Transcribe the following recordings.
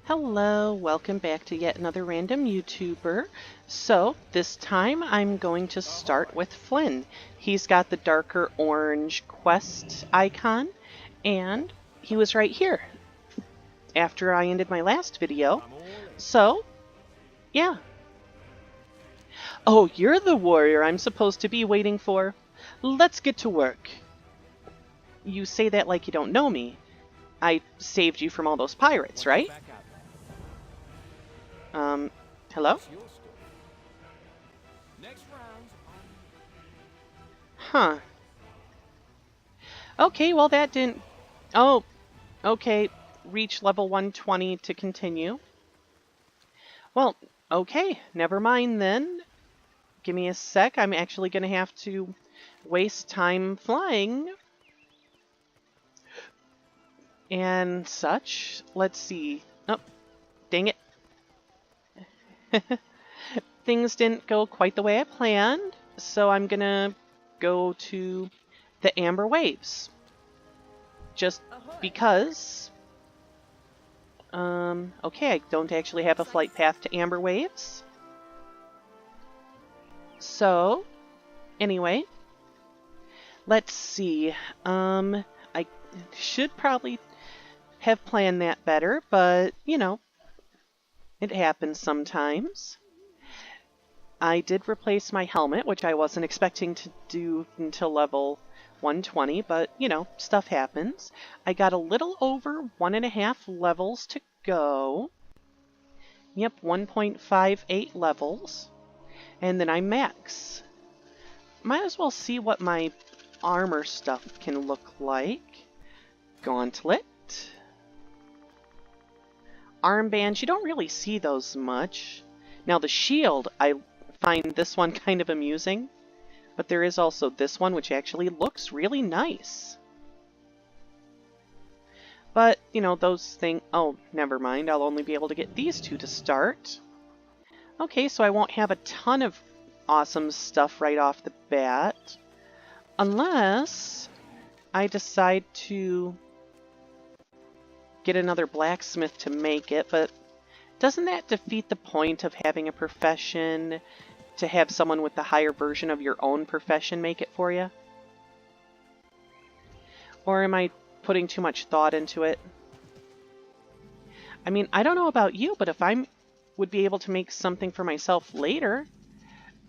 Hello, welcome back to yet another random YouTuber. So this time I'm going to start with Flynn. He's got the darker orange quest icon and he was right here after I ended my last video. So yeah. Oh, you're the warrior I'm supposed to be waiting for. Let's get to work. You say that like you don't know me. I saved you from all those pirates, right? Hello? Huh. Okay, well that didn't... Oh, okay. Reach level 120 to continue. Well, okay. Never mind then. Give me a sec. I'm actually going to have to waste time flying. And such. Let's see. Oh, dang it. Things didn't go quite the way I planned. So I'm going to go to the Amber Waves. Just because... okay, I don't actually have a flight path to Amber Waves. So, anyway, let's see. I should probably have planned that better, but, you know, it happens sometimes. I did replace my helmet, which I wasn't expecting to do until level 120, but, you know, stuff happens. I got a little over 1.5 levels to go. Yep, 1.58 levels. And then I'm max. Might as well see what my armor stuff can look like. Gauntlet. Armbands, you don't really see those much. Now the shield, I find this one kind of amusing. But there is also this one, which actually looks really nice. But, you know, those things... Oh, never mind. I'll only be able to get these two to start. Okay, so I won't have a ton of awesome stuff right off the bat. Unless I decide to get another blacksmith to make it, but doesn't that defeat the point of having a profession to have someone with the higher version of your own profession make it for you? Or am I putting too much thought into it? I mean, I don't know about you, but if I would be able to make something for myself later,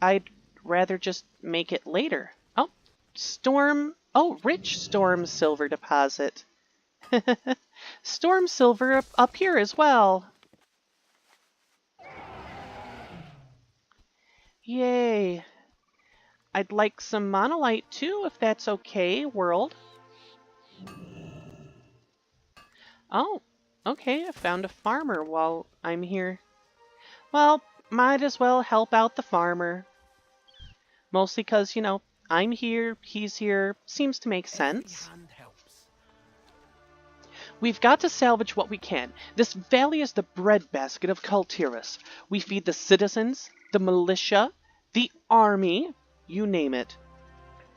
I'd rather just make it later. Oh, storm... Oh, rich storm silver deposit. Storm silver up here as well. Yay. I'd like some monolite too, if that's okay, world. Oh, okay, I found a farmer while I'm here. Well, might as well help out the farmer. Mostly because, you know, I'm here, he's here, seems to make sense. We've got to salvage what we can. This valley is the breadbasket of Kul Tiras. We feed the citizens, the militia, the army, you name it.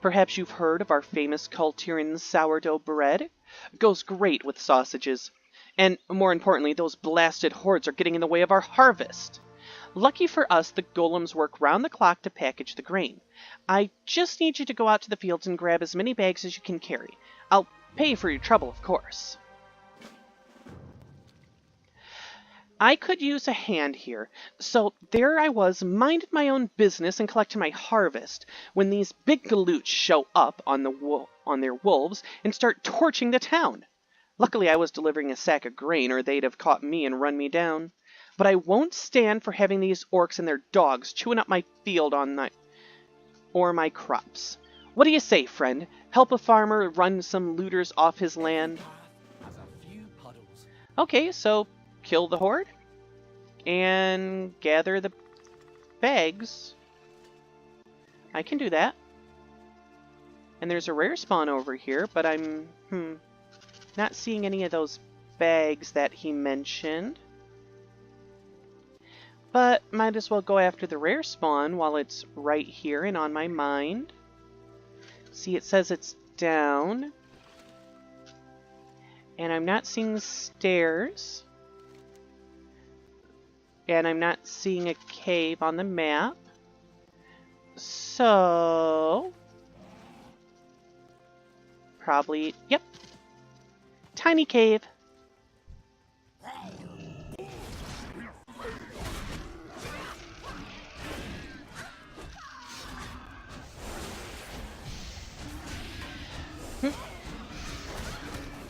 Perhaps you've heard of our famous Kul Tiran sourdough bread? It goes great with sausages. And more importantly, those blasted hordes are getting in the way of our harvest. Lucky for us, the golems work round the clock to package the grain. I just need you to go out to the fields and grab as many bags as you can carry. I'll pay for your trouble, of course. I could use a hand here. So there I was, minded my own business and collecting my harvest, when these big galoots show up on their wolves and start torching the town. Luckily I was delivering a sack of grain, or they'd have caught me and run me down. But I won't stand for having these orcs and their dogs chewing up my field or my crops. What do you say, friend? Help a farmer run some looters off his land? Okay, so kill the horde and gather the bags. I can do that. And there's a rare spawn over here, but I'm not seeing any of those bags that he mentioned. But might as well go after the rare spawn while it's right here and on my mind. See, it says it's down. And I'm not seeing the stairs. And I'm not seeing a cave on the map. So... probably... yep. Tiny cave.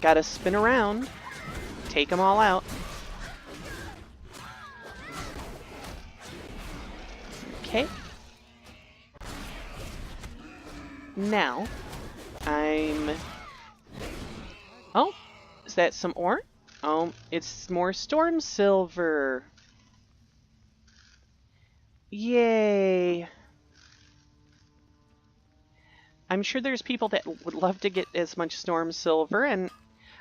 Gotta spin around. Take them all out. Okay. Now, I'm... oh, is that some ore? Oh, it's more storm silver. Yay. I'm sure there's people that would love to get as much storm silver, and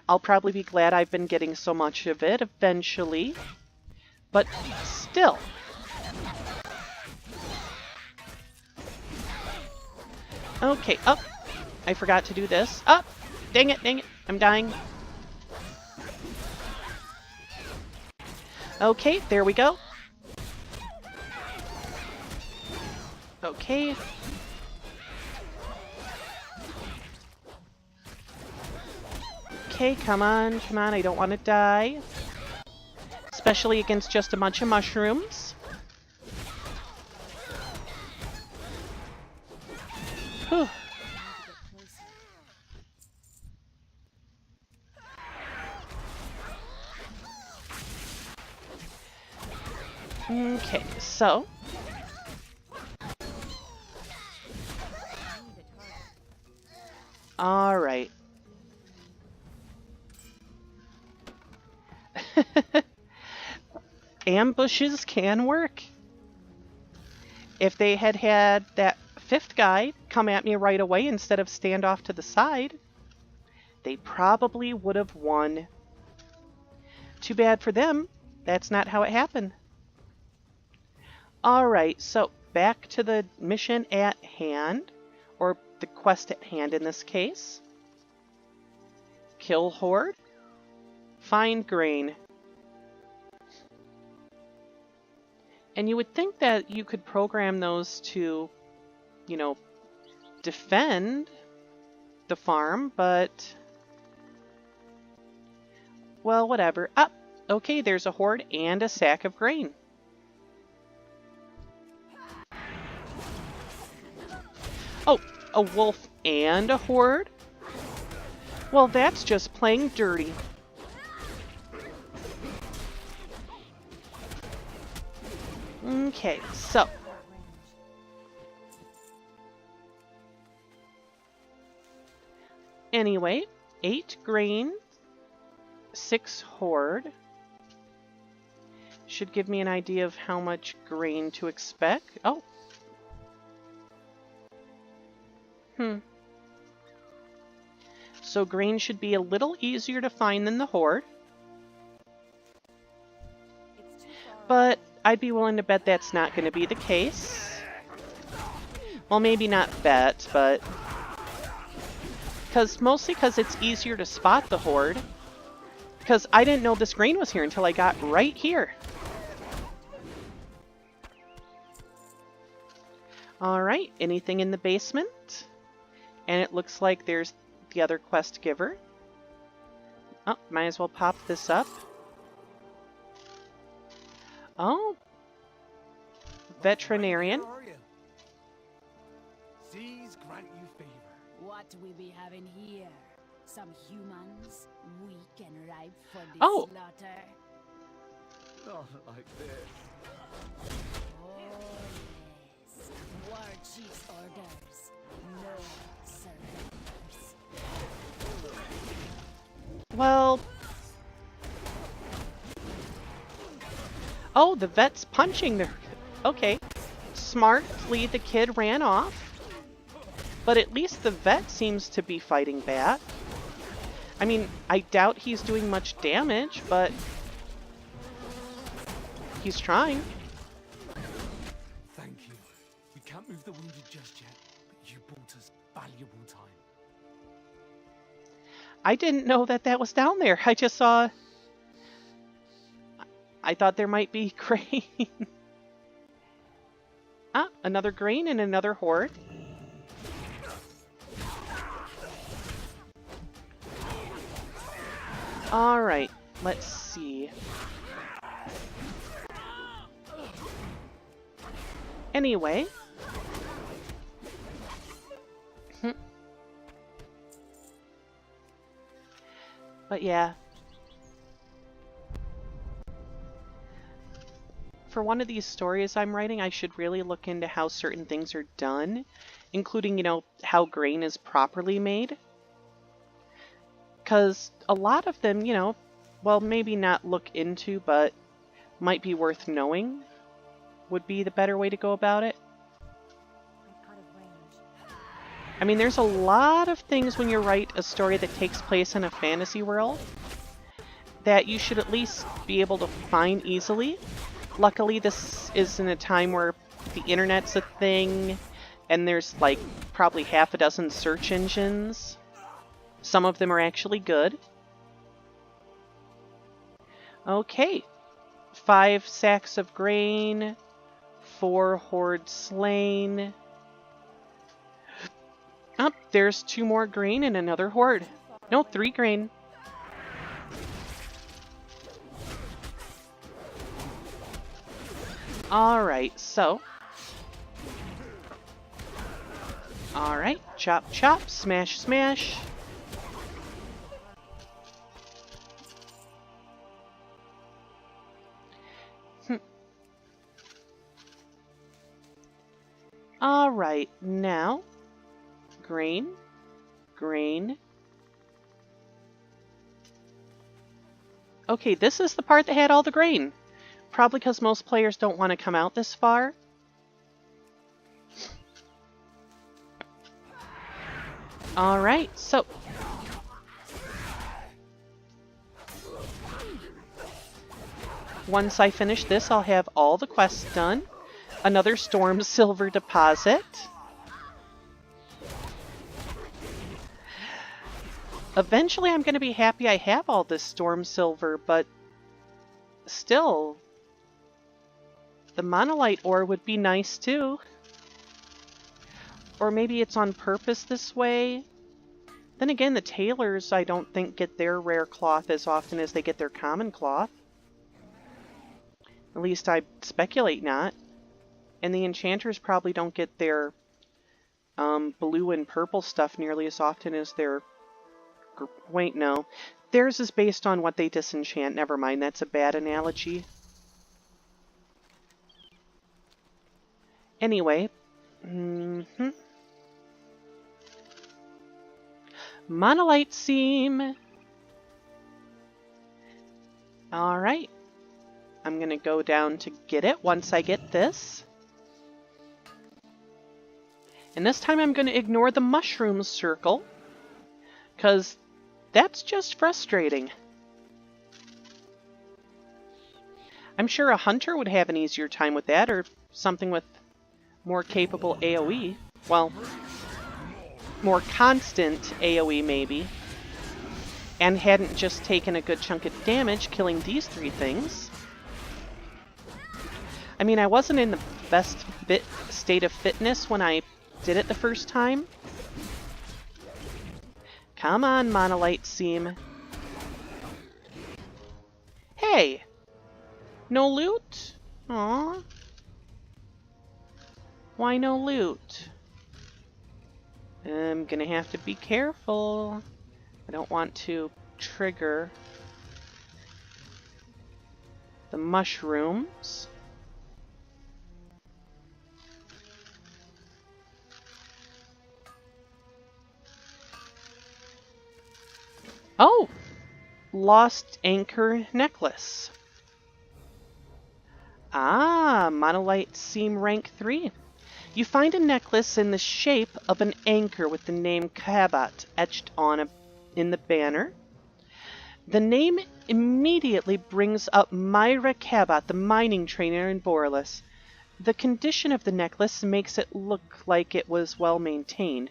I'll probably be glad I've been getting so much of it eventually. But still. Okay, up. I forgot to do this. Up. Dang it, I'm dying. Okay, there we go. Okay. Okay, come on, I don't want to die. Especially against just a bunch of mushrooms. Whew. Okay, so... all right. Ambushes can work. If they had had that fifth guy come at me right away instead of stand off to the side, they probably would have won. Too bad for them. That's not how it happened. Alright, so back to the mission at hand, or the quest at hand in this case. Kill Horde. Find grain. And you would think that you could program those to, you know, defend the farm, but... well, whatever. Ah, okay, there's a horde and a sack of grain. Oh, a wolf and a horde? Well, that's just playing dirty. Okay, so... anyway, 8 grain, 6 horde. Should give me an idea of how much grain to expect. Oh. So grain should be a little easier to find than the horde. But I'd be willing to bet that's not going to be the case. Well, maybe not bet, but... mostly because it's easier to spot the horde. Because I didn't know this grain was here until I got right here. Alright, anything in the basement? And it looks like there's the other quest giver. Oh, might as well pop this up. Oh. Veterinarian. Seas grant you favor. What we be having here? Some humans, weak and ripe for the Oh. slaughter. Not like this. Oh yes. War chief's orders. No surrenders. Well... oh, the vet's punching the... okay. Smartly, the kid ran off. But at least the vet seems to be fighting back. I mean, I doubt he's doing much damage, but... he's trying. Thank you. We can't move the wounded just yet, but you bought us valuable time. I didn't know that that was down there. I just saw... I thought there might be grain. Ah, another grain and another horde. Alright, let's see. Anyway. But yeah. For one of these stories I'm writing, I should really look into how certain things are done, including, you know, how grain is properly made. Because a lot of them, you know, well, maybe not look into, but might be worth knowing would be the better way to go about it. I mean, there's a lot of things when you write a story that takes place in a fantasy world that you should at least be able to find easily. Luckily, this is in a time where the internet's a thing, and there's like probably half a dozen search engines. Some of them are actually good. Okay. 5 sacks of grain, 4 hordes slain. Oh, there's 2 more grain and another horde. No, 3 grain. Alright, so. Alright, chop chop, smash smash. Alright, now. Grain. Grain. Okay, this is the part that had all the grain. Probably because most players don't want to come out this far. Alright, so... once I finish this, I'll have all the quests done. Another Storm Silver deposit. Eventually I'm going to be happy I have all this Storm Silver, but still, the Monolite ore would be nice too. Or maybe it's on purpose this way. Then again, the tailors I don't think get their rare cloth as often as they get their common cloth. At least I speculate not. And the enchanters probably don't get their blue and purple stuff nearly as often as their... Wait, no. Theirs is based on what they disenchant. Never mind, that's a bad analogy. Anyway. Monolite seam. Alright. I'm going to go down to get it once I get this. And this time I'm going to ignore the mushroom circle, because that's just frustrating. I'm sure a hunter would have an easier time with that, or something with more capable AoE. Well, more constant AoE maybe. And hadn't just taken a good chunk of damage killing these 3 things. I mean, I wasn't in the best state of fitness when I did it the first time. Come on, Monolite Seam. Hey! No loot? Aww. Why no loot? I'm gonna have to be careful. I don't want to trigger the mushrooms. Oh! Lost Anchor Necklace. Ah, Monolite Seam Rank 3. You find a necklace in the shape of an anchor with the name Cabot etched on in the banner. The name immediately brings up Myra Cabot, the mining trainer in Borlus. The condition of the necklace makes it look like it was well maintained.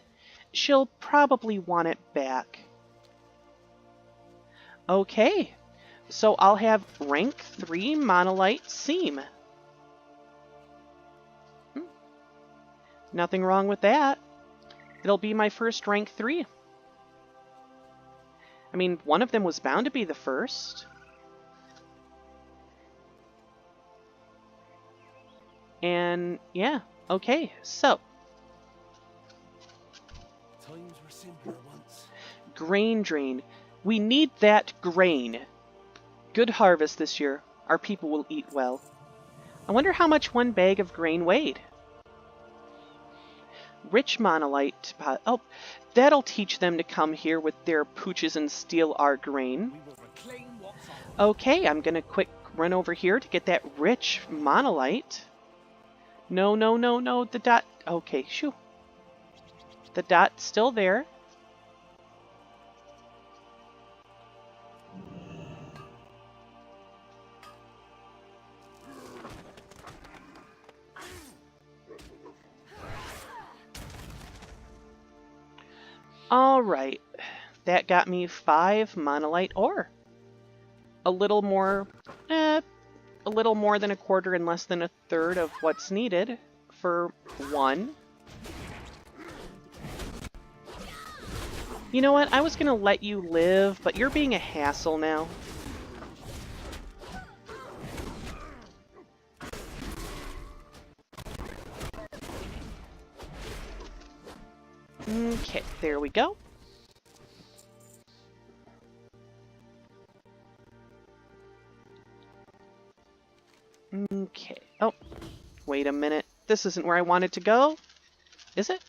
She'll probably want it back. Okay, So I'll have rank 3 Monolite Seam. Nothing wrong with that. It'll be my first rank 3. I mean, one of them was bound to be the first. And yeah, okay, so. Times were simpler once. Grain drain. We need that grain. Good harvest this year. Our people will eat well. I wonder how much one bag of grain weighed. Rich monolite deposit. Oh, that'll teach them to come here with their pooches and steal our grain. We will reclaim what's ours. Okay, I'm gonna quick run over here to get that rich monolite. No, no, no, no, the dot. Okay, shoo. The dot's still there. Alright, that got me 5 monolite ore. A little more than a quarter and less than a third of what's needed for 1. You know what, I was gonna let you live, but you're being a hassle now. Okay, there we go. Okay. Oh, wait a minute. This isn't where I wanted to go. Is it?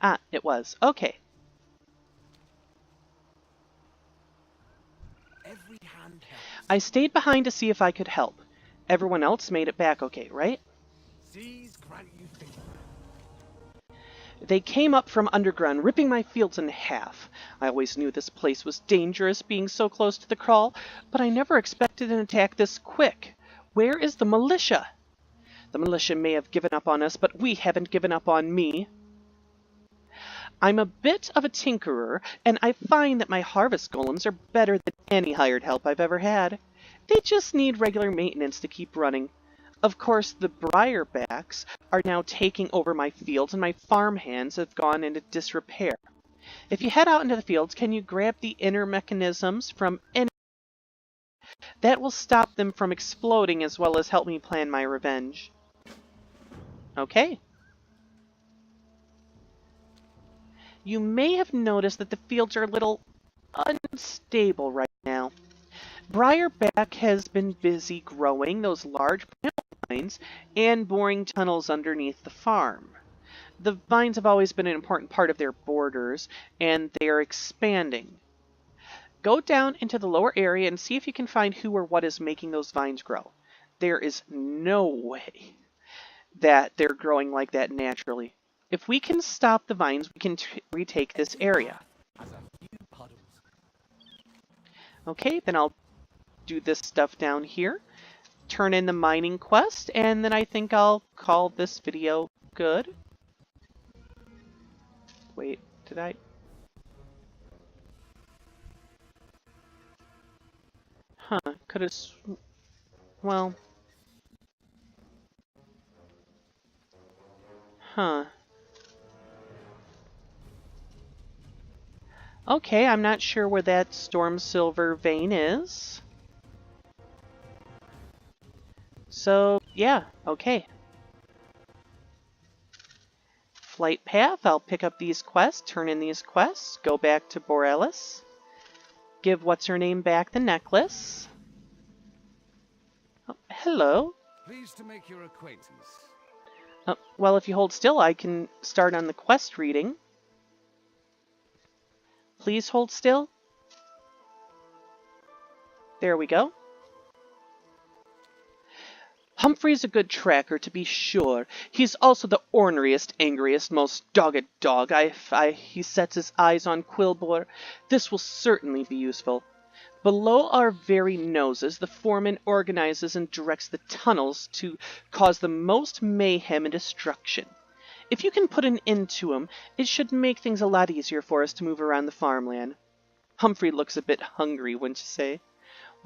Ah, it was. Okay. Every hand helps. I stayed behind to see if I could help. Everyone else made it back okay, right? Seas grant you favor. They came up from underground, ripping my fields in half. I always knew this place was dangerous, being so close to the Kraul, but I never expected an attack this quick. Where is the militia? The militia may have given up on us, but we haven't given up on me. I'm a bit of a tinkerer, and I find that my harvest golems are better than any hired help I've ever had. They just need regular maintenance to keep running. Of course, the Briarbacks are now taking over my fields, and my farm hands have gone into disrepair. If you head out into the fields, can you grab the inner mechanisms from any... That will stop them from exploding as well as help me plan my revenge. Okay. You may have noticed that the fields are a little unstable right now. Briarback has been busy growing those large vines and boring tunnels underneath the farm. The vines have always been an important part of their borders, and they are expanding. Go down into the lower area and see if you can find who or what is making those vines grow. There is no way that they're growing like that naturally. If we can stop the vines, we can retake this area. As a few puddles. Okay, then I'll do this stuff down here. Turn in the mining quest, and then I think I'll call this video good. Wait, did I? Huh, could have... Well... Huh. Okay, I'm not sure where that Stormsilver vein is. So, yeah, okay. Flight path, I'll pick up these quests, turn in these quests, go back to Boralus, give what's-her-name back the necklace. Oh, hello. Pleased to make your acquaintance. Well, if you hold still, I can start on the quest reading. Please hold still. There we go. Humphrey's a good tracker, to be sure. He's also the orneriest, angriest, most dogged dog. He sets his eyes on Quilboar. This will certainly be useful. Below our very noses, the foreman organizes and directs the tunnels to cause the most mayhem and destruction. If you can put an end to him, it should make things a lot easier for us to move around the farmland. Humphrey looks a bit hungry, wouldn't you say?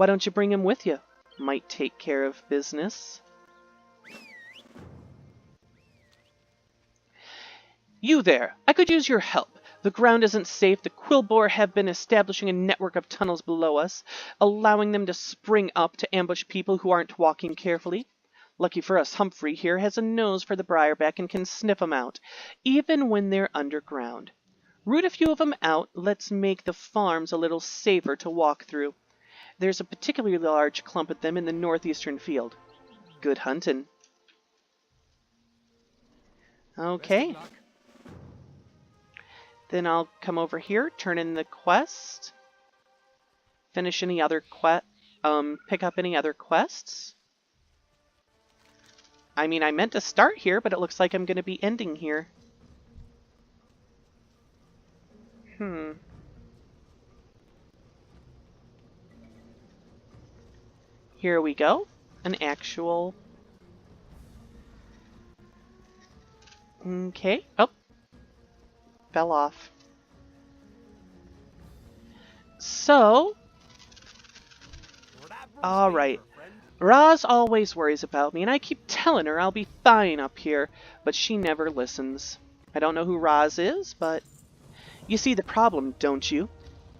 Why don't you bring him with you? Might take care of business. You there! I could use your help. The ground isn't safe. The Quillbore have been establishing a network of tunnels below us, allowing them to spring up to ambush people who aren't walking carefully. Lucky for us, Humphrey here has a nose for the Briarback and can sniff 'em out, even when they're underground. Root a few of 'em out. Let's make the farms a little safer to walk through. There's a particularly large clump of them in the northeastern field. Good huntin'. Okay. Then I'll come over here, turn in the quest, finish any other pick up any other quests. I mean, I meant to start here, but it looks like I'm going to be ending here. Here we go. An actual... Okay. Oh. Fell off. So... Alright. Roz always worries about me, and I keep telling her I'll be fine up here, but she never listens. I don't know who Roz is, but... You see the problem, don't you?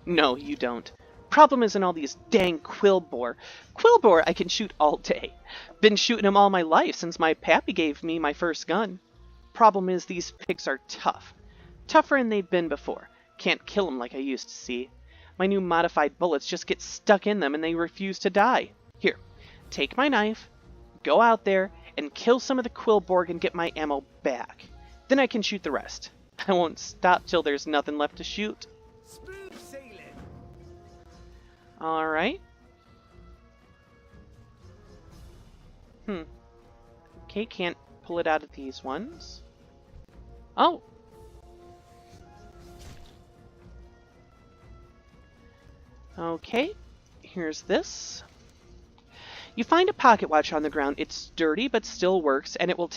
No, you don't. Problem isn't all these dang Quillbore. Quillbore I can shoot all day. Been shooting them all my life since my pappy gave me my first gun. Problem is these pigs are tough. Tougher than they've been before. Can't kill them like I used to see. My new modified bullets just get stuck in them and they refuse to die. Here, take my knife, go out there, and kill some of the Quillborg and get my ammo back. Then I can shoot the rest. I won't stop till there's nothing left to shoot. Smooth sailing. Alright. Okay, can't pull it out of these ones. Oh! Okay, here's this. You find a pocket watch on the ground. It's dirty, but still works, and it was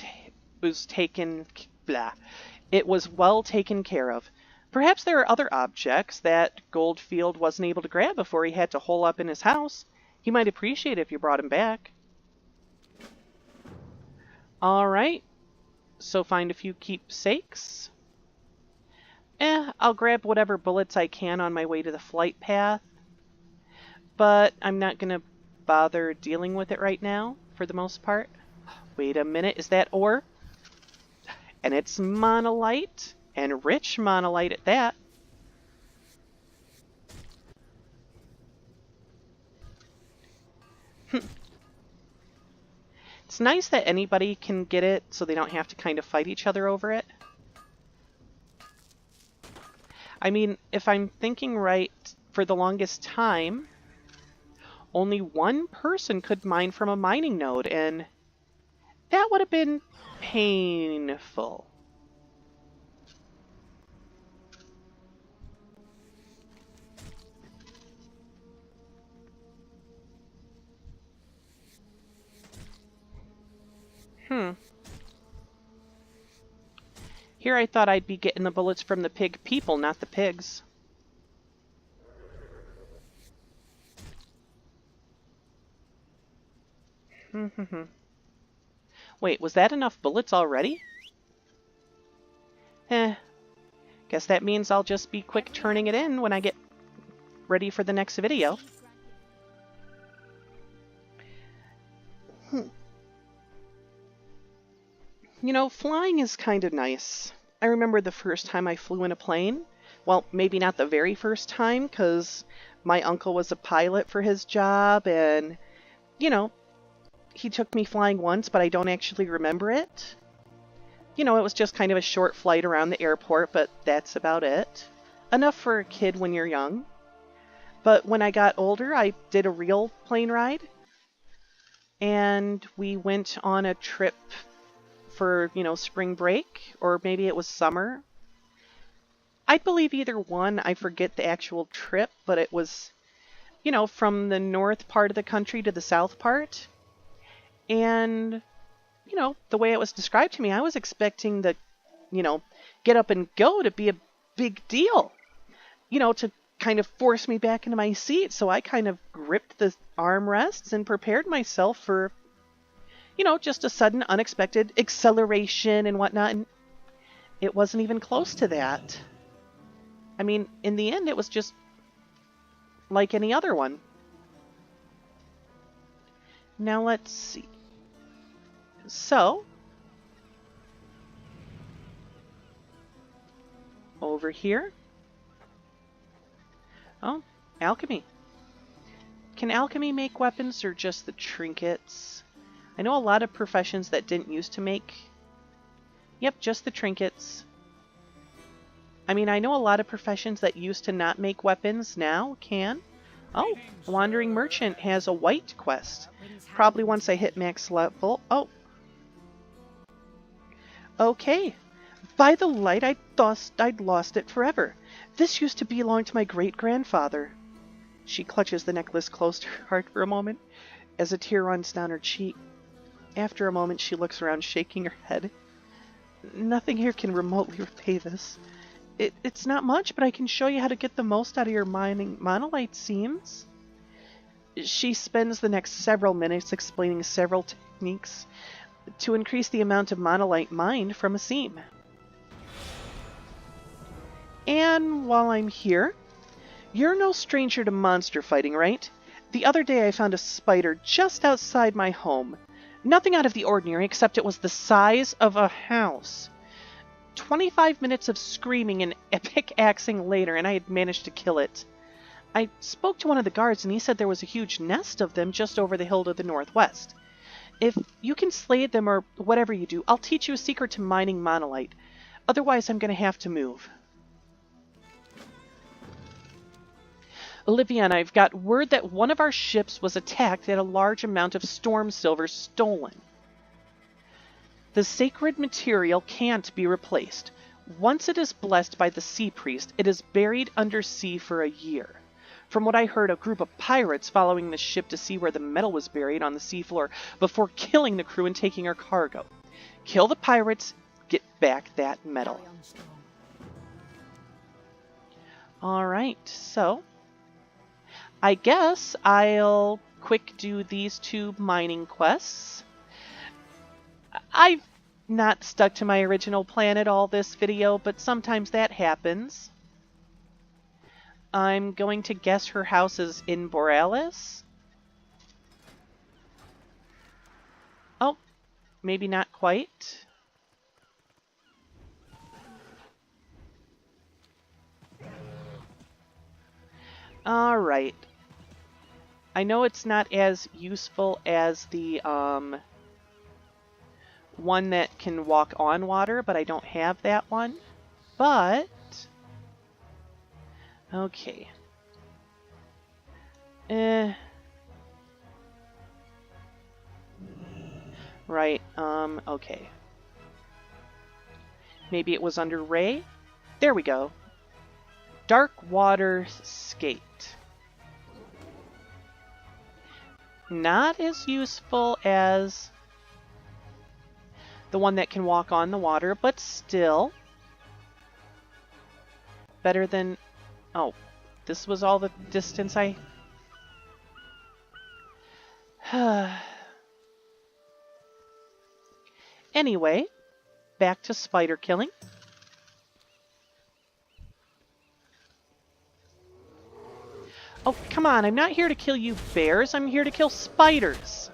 well taken care of. Perhaps there are other objects that Goldfield wasn't able to grab before he had to hole up in his house. He might appreciate it if you brought him back. Alright, so find a few keepsakes. I'll grab whatever bullets I can on my way to the flight path. But I'm not going to bother dealing with it right now, for the most part. Wait a minute, is that ore? And it's monolite, and rich monolite at that. It's nice that anybody can get it so they don't have to kind of fight each other over it. I mean, if I'm thinking right, for the longest time, only one person could mine from a mining node, and that would have been painful. Here I thought I'd be getting the bullets from the pig people, not the pigs. Wait, was that enough bullets already? Guess that means I'll just be quick turning it in when I get ready for the next video. You know, flying is kind of nice. I remember the first time I flew in a plane. Well, maybe not the very first time, because my uncle was a pilot for his job, and, you know, he took me flying once, but I don't actually remember it. You know, it was just kind of a short flight around the airport, but that's about it. Enough for a kid when you're young. But when I got older, I did a real plane ride. And we went on a trip for, you know, spring break, or maybe it was summer. I believe either one. I forget the actual trip, but it was, you know, from the north part of the country to the south part. And, you know, the way it was described to me, I was expecting the, you know, get up and go to be a big deal. You know, to kind of forced me back into my seat, so I kind of gripped the armrests and prepared myself for, just a sudden, unexpected acceleration and whatnot, and it wasn't even close to that. I mean, in the end, it was just like any other one. Now let's see. So, over here. Oh, alchemy. Can alchemy make weapons or just the trinkets? I know a lot of professions that didn't used to make... Yep, just the trinkets. I mean, I know a lot of professions that used to not make weapons now can. Oh, Wandering Merchant has a white quest. Probably once I hit max level. Oh. Okay. By the light, I thought I'd lost it forever. This used to belong to my great-grandfather. She clutches the necklace close to her heart for a moment as a tear runs down her cheek. After a moment, she looks around, shaking her head. Nothing here can remotely repay this. It's not much, but I can show you how to get the most out of your mining monolite seams. She spends the next several minutes explaining several techniques to increase the amount of monolite mined from a seam. And while I'm here, you're no stranger to monster fighting, right? The other day I found a spider just outside my home. Nothing out of the ordinary, except it was the size of a house. 25 minutes of screaming and pickaxing later, and I had managed to kill it. I spoke to one of the guards, and he said there was a huge nest of them just over the hill to the northwest. If you can slay them or whatever you do, I'll teach you a secret to mining monolite. Otherwise, I'm going to have to move. Olivia and I've got word that one of our ships was attacked and a large amount of storm silver stolen. The sacred material can't be replaced. Once it is blessed by the sea priest, it is buried under sea for a year. From what I heard, a group of pirates following the ship to see where the metal was buried on the seafloor before killing the crew and taking our cargo. Kill the pirates, get back that metal. Alright, so I guess I'll quick do these two mining quests. I've not stuck to my original plan at all this video, but sometimes that happens. I'm going to guess her house is in Borealis. Oh, maybe not quite. Alright. I know it's not as useful as the one that can walk on water, but I don't have that one. But okay. Right, okay. Maybe it was under Ray? There we go. Dark Water Skate. Not as useful as the one that can walk on the water, but still better than... Oh, this was all the distance I... Anyway, back to spider killing. Oh, come on, I'm not here to kill you bears, I'm here to kill spiders.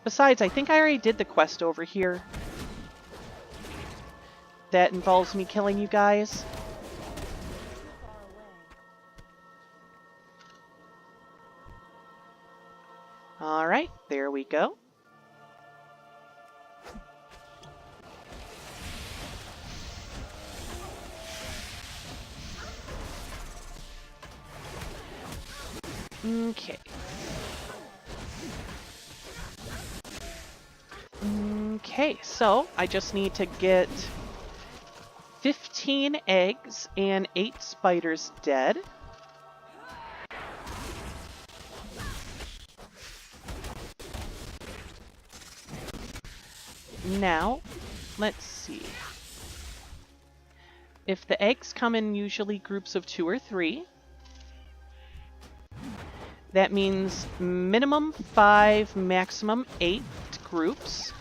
Besides, I think I already did the quest over here that involves me killing you guys. Alright, there we go. Okay. Okay, so I just need to get 15 eggs and 8 spiders dead. Now, let's see. if the eggs come in usually groups of 2 or 3, that means minimum 5, maximum 8 groups.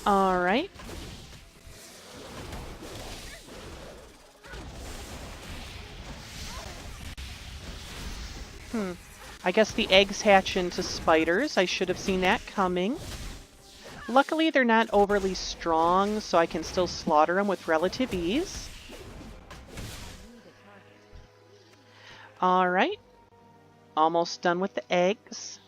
All right. I guess the eggs hatch into spiders. I should have seen that coming. Luckily, they're not overly strong, so I can still slaughter them with relative ease. All right. Almost done with the eggs.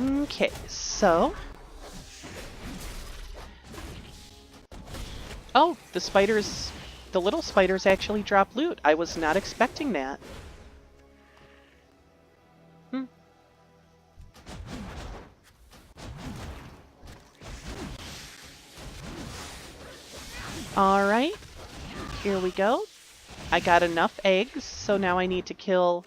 Okay, so... Oh, the little spiders actually drop loot. I was not expecting that. All right, here we go. I got enough eggs, so now I need to kill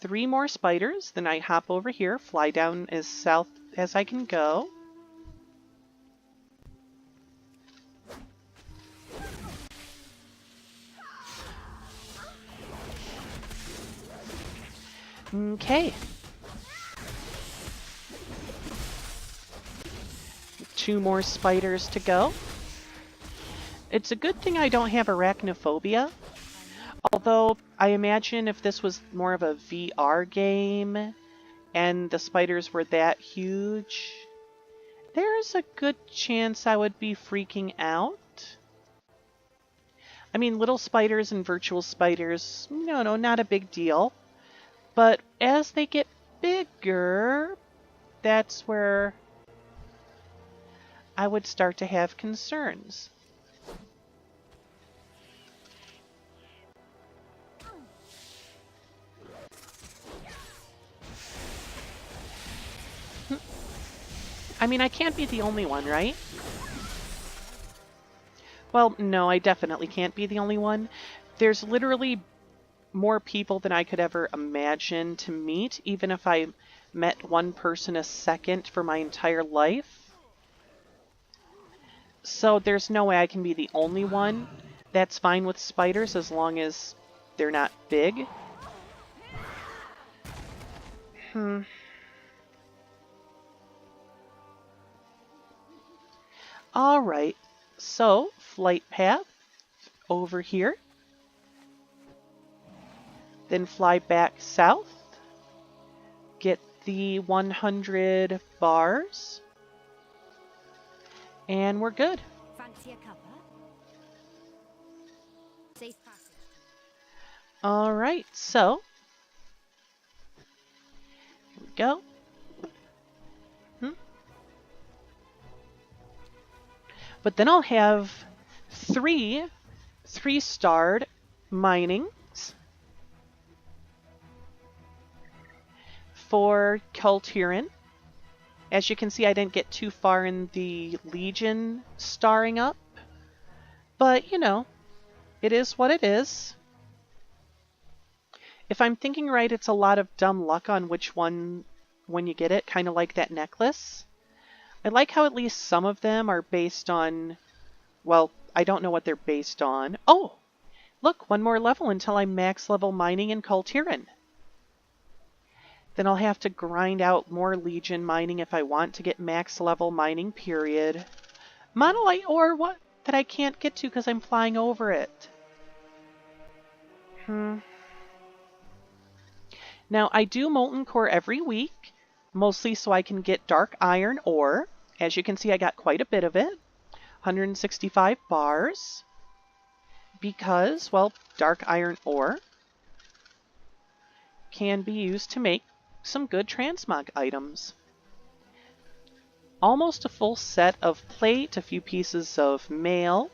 3 more spiders. Then I hop over here, fly down as south as I can go. Okay. 2 more spiders to go. It's a good thing I don't have arachnophobia. Although, I imagine if this was more of a VR game and the spiders were that huge, there's a good chance I would be freaking out. I mean, little spiders and virtual spiders, no, not a big deal. But as they get bigger, that's where I would start to have concerns. I mean, I can't be the only one, right? Well, no, I definitely can't be the only one. There's literally more people than I could ever imagine to meet, even if I met one person a second for my entire life. So there's no way I can be the only one. That's fine with spiders as long as they're not big. All right, so flight path over here. Then fly back south. Get the 100 bars. And we're good. Fancy a cuppa? Safe passage. All right, so here we go. But then I'll have 3 3-starred minings for Kul Tiran. As you can see, I didn't get too far in the Legion starring up. But, you know, it is what it is. If I'm thinking right, it's a lot of dumb luck on which one when you get it, kind of like that necklace. I like how at least some of them are based on, well, I don't know what they're based on. Oh, look, 1 more level until I'm max level mining in Kul Tiran. Then I'll have to grind out more Legion mining if I want to get max level mining, period. Monolite ore, what? That I can't get to because I'm flying over it. Now, I do Molten Core every week, mostly so I can get Dark Iron ore. As you can see, I got quite a bit of it. 165 bars. Because, well, Dark Iron ore can be used to make some good transmog items. Almost a full set of plate, a few pieces of mail.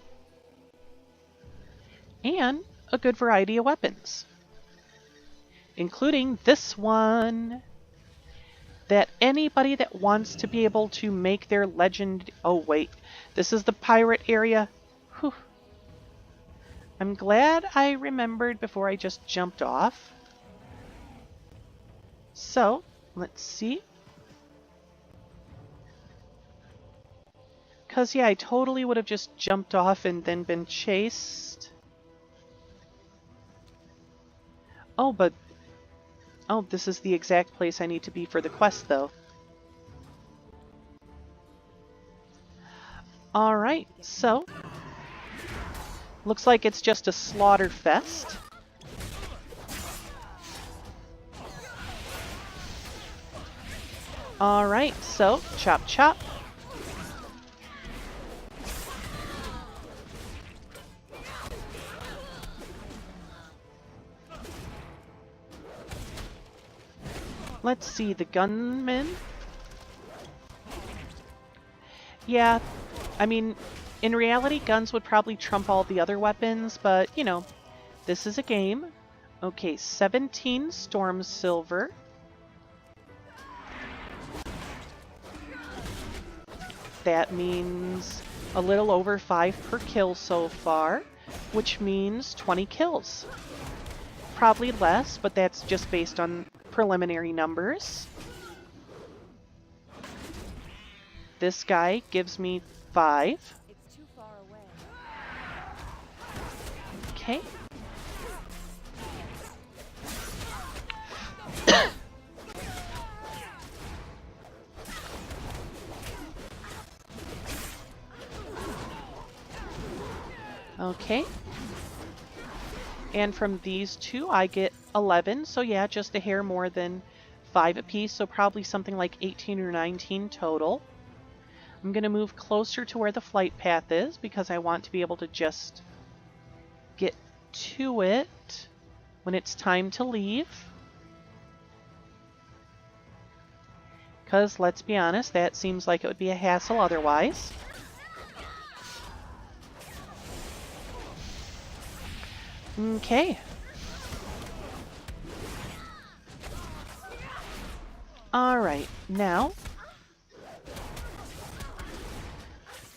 and a good variety of weapons, including this one that anybody that wants to be able to make their legend... Oh, wait. This is the pirate area. Whew. I'm glad I remembered before I just jumped off. So, let's see. Because, yeah, I totally would have just jumped off and then been chased. Oh, but... Oh, this is the exact place I need to be for the quest, though. Alright, so... Looks like it's just a slaughter fest. Alright, so, chop chop. Let's see, the gunman. Yeah, I mean, in reality, guns would probably trump all the other weapons, but, you know, this is a game. Okay, 17 storm silver. That means a little over 5 per kill so far, which means 20 kills. Probably less, but that's just based on preliminary numbers. This guy gives me 5. It's too far away. Okay. Okay. And from these two, I get 11. So yeah, just a hair more than 5 apiece. So probably something like 18 or 19 total. I'm going to move closer to where the flight path is because I want to be able to just get to it when it's time to leave. Because let's be honest, that seems like it would be a hassle otherwise. Okay. Alright, now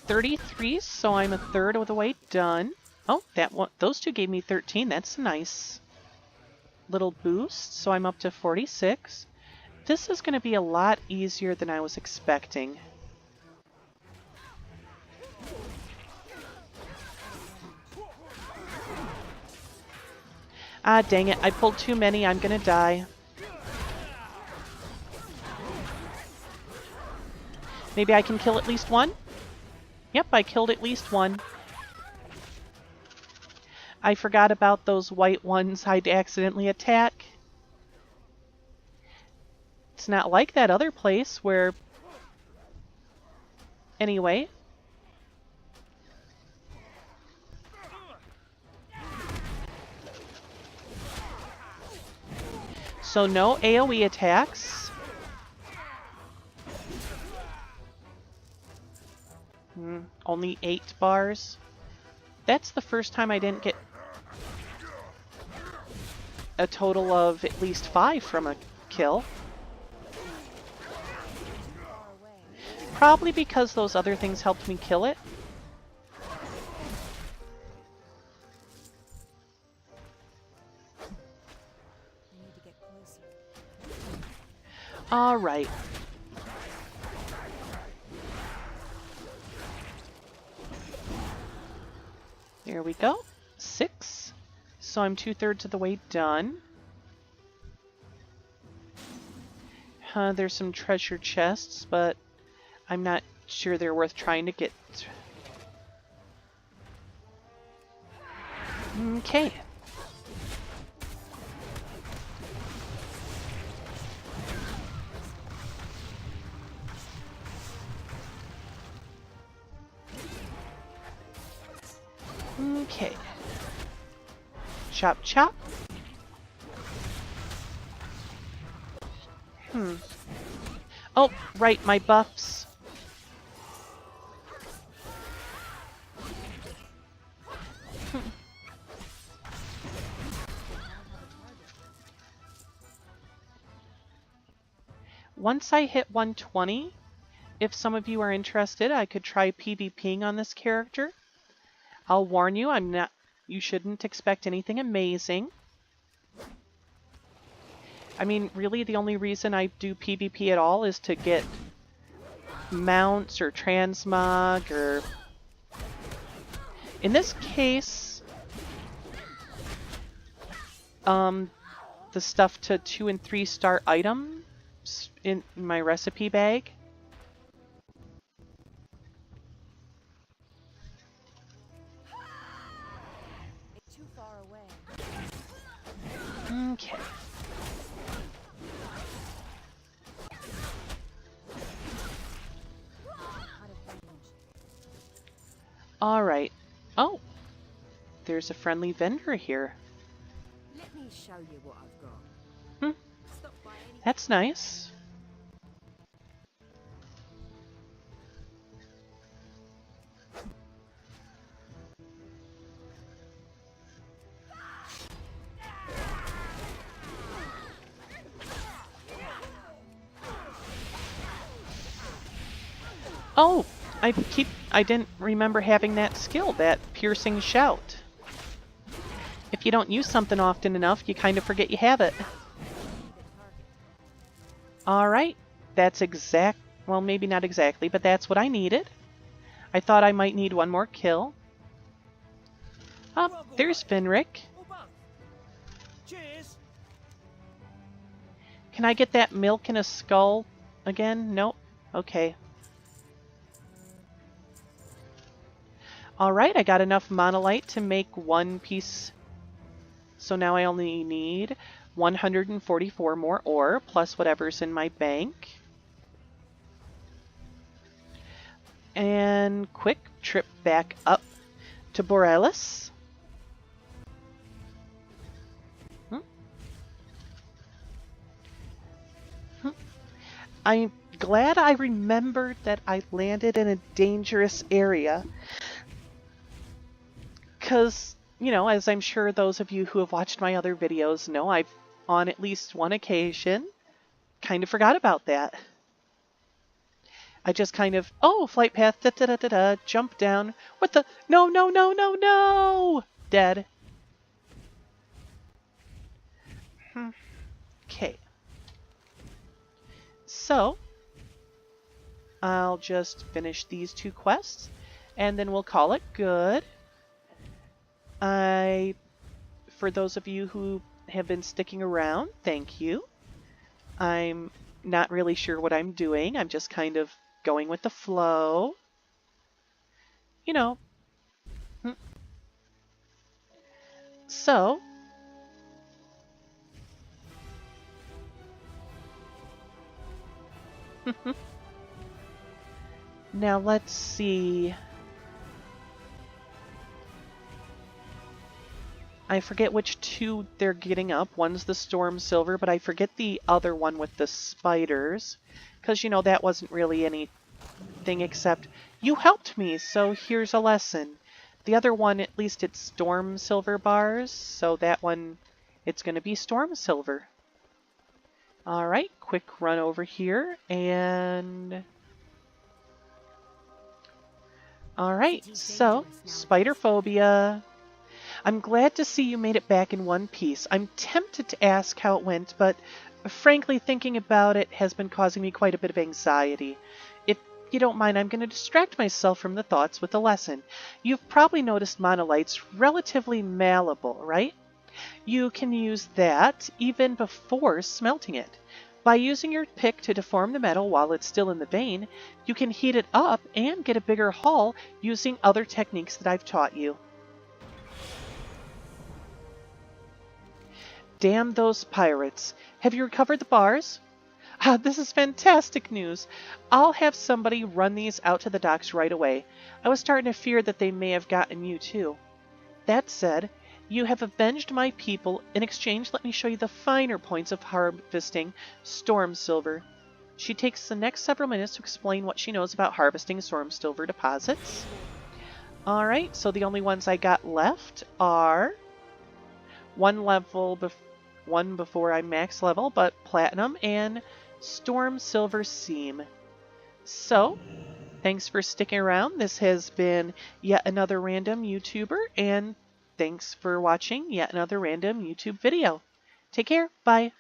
33, so I'm a third of the way done. Oh, that one, those two gave me 13. That's a nice little boost, so I'm up to 46. This is going to be a lot easier than I was expecting. Ah, dang it. I pulled too many. I'm going to die. Maybe I can kill at least one? Yep, I killed at least one. I forgot about those white ones I'd accidentally attack. It's not like that other place where... Anyway. So no AoE attacks. Only 8 bars. That's the first time I didn't get a total of at least 5 from a kill. Probably because those other things helped me kill it. All right. There we go. 6. So I'm 2/3 of the way done. There's some treasure chests, but I'm not sure they're worth trying to get. Okay. Okay. Chop chop. Oh, right, my buffs. Once I hit 120, if some of you are interested, I could try PvPing on this character. I'll warn you, you shouldn't expect anything amazing. I mean, really the only reason I do PvP at all is to get mounts or transmog, or in this case, the stuff to 2 and 3 star items in my recipe bag. Too far away. Okay. All right. Oh, there's a friendly vendor here. Let me show you what I've got. Stop by any That's nice. Oh, I didn't remember having that skill, that piercing shout. If you don't use something often enough, you kind of forget you have it. Alright, that's well, maybe not exactly, but that's what I needed. I thought I might need one more kill. Oh, there's Finric. Cheers. Can I get that milk in a skull again? Nope. Okay. Alright, I got enough monolite to make 1 piece. So now I only need 144 more ore, plus whatever's in my bank. And quick trip back up to Boralus. I'm glad I remembered that I landed in a dangerous area. Because, you know, as I'm sure those of you who have watched my other videos know, I've, on at least one occasion, kind of forgot about that. I just kind of, oh, flight path, da-da-da-da-da, jump down. What the? No, no, no, no, no! Dead. Okay. So, I'll just finish these 2 quests, and then we'll call it good. For those of you who have been sticking around, thank you. I'm not really sure what I'm doing. I'm just kind of going with the flow. You know. So. Now let's see. I forget which 2 they're getting up. One's the Storm Silver, but I forget the other one with the spiders. Because, you know, that wasn't really anything except, you helped me, so here's a lesson. The other one, at least it's Storm Silver bars, so that one, it's going to be Storm Silver. Alright, quick run over here, and... Alright, so, spider phobia. I'm glad to see you made it back in one piece. I'm tempted to ask how it went, but frankly, thinking about it has been causing me quite a bit of anxiety. If you don't mind, I'm going to distract myself from the thoughts with a lesson. You've probably noticed monolite's relatively malleable, right? You can use that even before smelting it. By using your pick to deform the metal while it's still in the vein, you can heat it up and get a bigger hull using other techniques that I've taught you. Damn those pirates. Have you recovered the bars? Ah, this is fantastic news. I'll have somebody run these out to the docks right away. I was starting to fear that they may have gotten you too. That said, you have avenged my people. In exchange, let me show you the finer points of harvesting Storm Silver. She takes the next several minutes to explain what she knows about harvesting Storm Silver deposits. Alright, so the only ones I got left are one before I'm max level, but Platinum, and Storm Silver Seam. So, thanks for sticking around. This has been yet another random YouTuber, and thanks for watching yet another random YouTube video. Take care. Bye.